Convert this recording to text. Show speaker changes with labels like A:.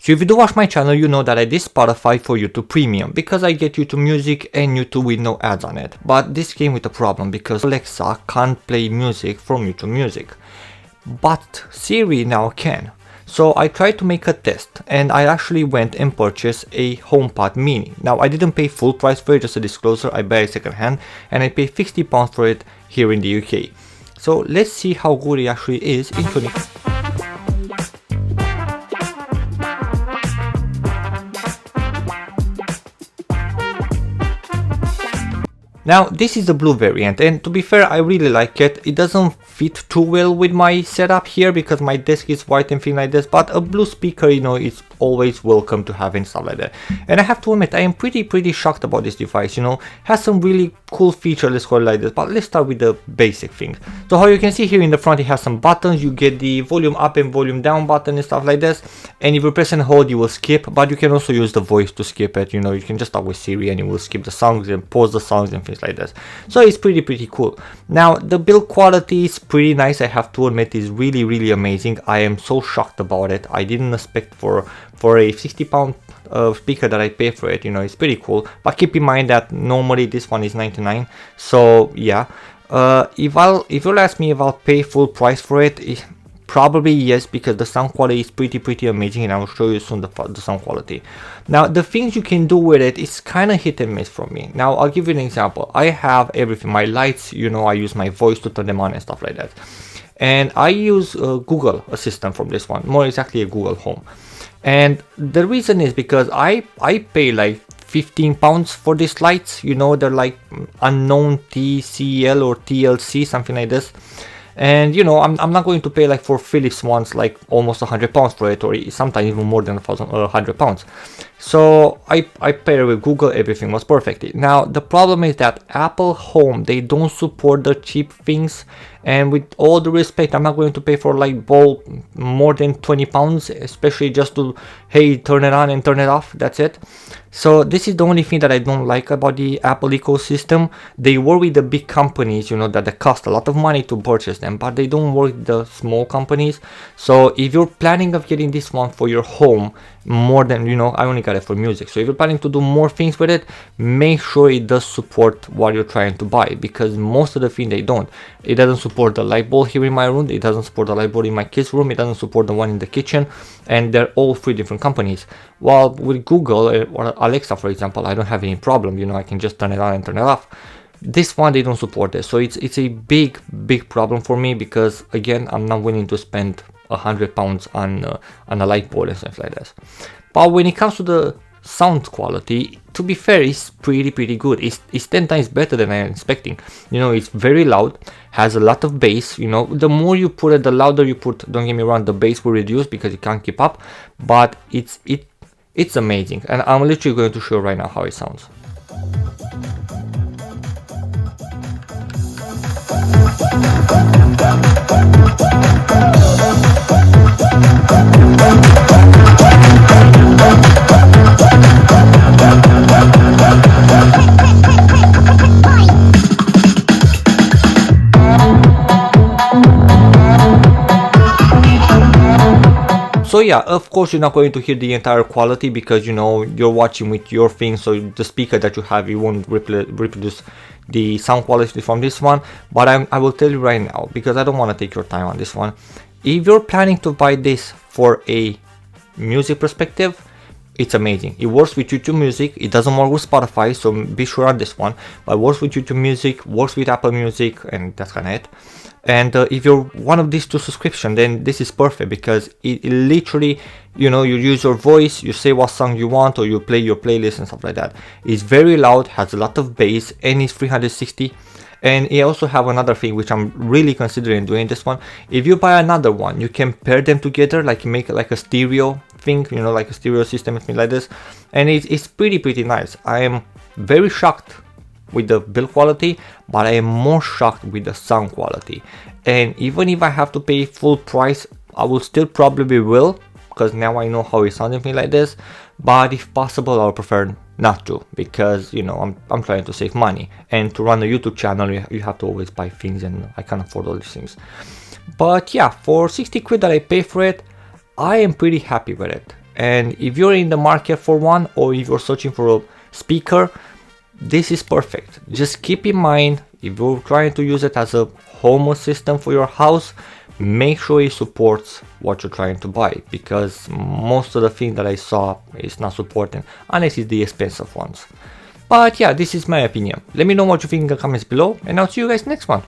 A: So if you do watch my channel, you know that I did Spotify for YouTube Premium because I get YouTube Music and YouTube with no ads on it. But this came with a problem because Alexa can't play music from YouTube Music. But Siri now can. So I tried to make a test and I actually went and purchased a HomePod mini. Now I didn't pay full price for it, just a disclosure, I buy it second hand and I paid £60 for it here in the UK. So let's see how good it actually is in 20. Now this is the blue variant, and to be fair I really like it. It doesn't fit too well with my setup here because my desk is white and things like this, but a blue speaker, you know, is always welcome to have and stuff like that. And I have to admit I am pretty shocked about this device, you know. Has some really cool features, let's call it like this, but let's start with the basic things. So how you can see here in the front it has some buttons. You get the volume up and volume down button and stuff like this, and if you press and hold you will skip, but you can also use the voice to skip it. You know, you can just start with Siri and it will skip the songs and pause the songs and things like this. So it's pretty cool. Now the build quality is pretty nice, I have to admit. Is really amazing. I am so shocked about it. I didn't expect for a £60 speaker that I pay for it, you know. It's pretty cool, but keep in mind that normally this one is 99. So yeah, if you'll ask me if I'll pay full price for it, probably yes, because the sound quality is pretty amazing, and I will show you soon the sound quality. Now the things you can do with it is kind of hit and miss for me. Now I'll give you an example. I have everything, my lights, you know, I use my voice to turn them on and stuff like that, and I use Google Assistant from this one, more exactly a Google Home. And the reason is because I pay like £15 for these lights, you know, they're like unknown TCL or TLC, something like this. And you know, I'm not going to pay like for Philips ones like almost £100 for it, or sometimes even more than £100. So I paired with Google, everything was perfect. Now the problem is that Apple Home, they don't support the cheap things, and with all the respect, I'm not going to pay for like more than £20, especially just to, hey, turn it on and turn it off, that's it. So this is the only thing that I don't like about the Apple ecosystem. They work with the big companies, you know, that they cost a lot of money to purchase them, but they don't work with the small companies. So if you're planning of getting this one for your home, more than, you know, I only got it for music, so if you're planning to do more things with it, make sure it does support what you're trying to buy, because most of the thing they don't. It doesn't support the light bulb here in my room, it doesn't support the light bulb in my kids' room, it doesn't support the one in the kitchen, and they're all three different companies. While with Google or Alexa, for example, I don't have any problem, you know, I can just turn it on and turn it off. This one, they don't support it, so it's a big problem for me, because again, I'm not willing to spend £100 on a light bulb and stuff like that. But when it comes to the sound quality, to be fair, it's pretty good. It's 10 times better than I was expecting. You know, it's very loud, has a lot of bass. You know, the more you put it, the louder you put, don't get me wrong, the bass will reduce because it can't keep up, but it's amazing, and I'm literally going to show right now how it sounds. So yeah, of course you're not going to hear the entire quality because, you know, you're watching with your thing, so the speaker that you have, it won't reproduce the sound quality from this one. But I will tell you right now, because I don't want to take your time on this one, if you're planning to buy this for a music perspective, it's amazing. It works with YouTube Music, it doesn't work with Spotify, so be sure on this one, but it works with YouTube Music, works with Apple Music, and that's kind of it. And if you're one of these two subscriptions, then this is perfect, because it literally, you know, you use your voice, you say what song you want, or you play your playlist and stuff like that. It's very loud, has a lot of bass, and it's 360. And it also have another thing which I'm really considering doing this one. If you buy another one, you can pair them together, like make it like a stereo thing, you know, like a stereo system and things like this. And it's pretty nice. I am very shocked with the build quality, but I am more shocked with the sound quality. And even if I have to pay full price, I will still probably will, because now I know how it sounds and things like this. But if possible, I would prefer not to, because, you know, I'm trying to save money, and to run a YouTube channel you have to always buy things, and I can't afford all these things. But yeah, for 60 quid that I pay for it, I am pretty happy with it. And if you're in the market for one, or if you're searching for a speaker, this is perfect. Just keep in mind, if you're trying to use it as a home assistant for your house, make sure it supports what you're trying to buy, because most of the things that I saw is not supporting unless it's the expensive ones. But yeah, this is my opinion. Let me know what you think in the comments below, and I'll see you guys next one.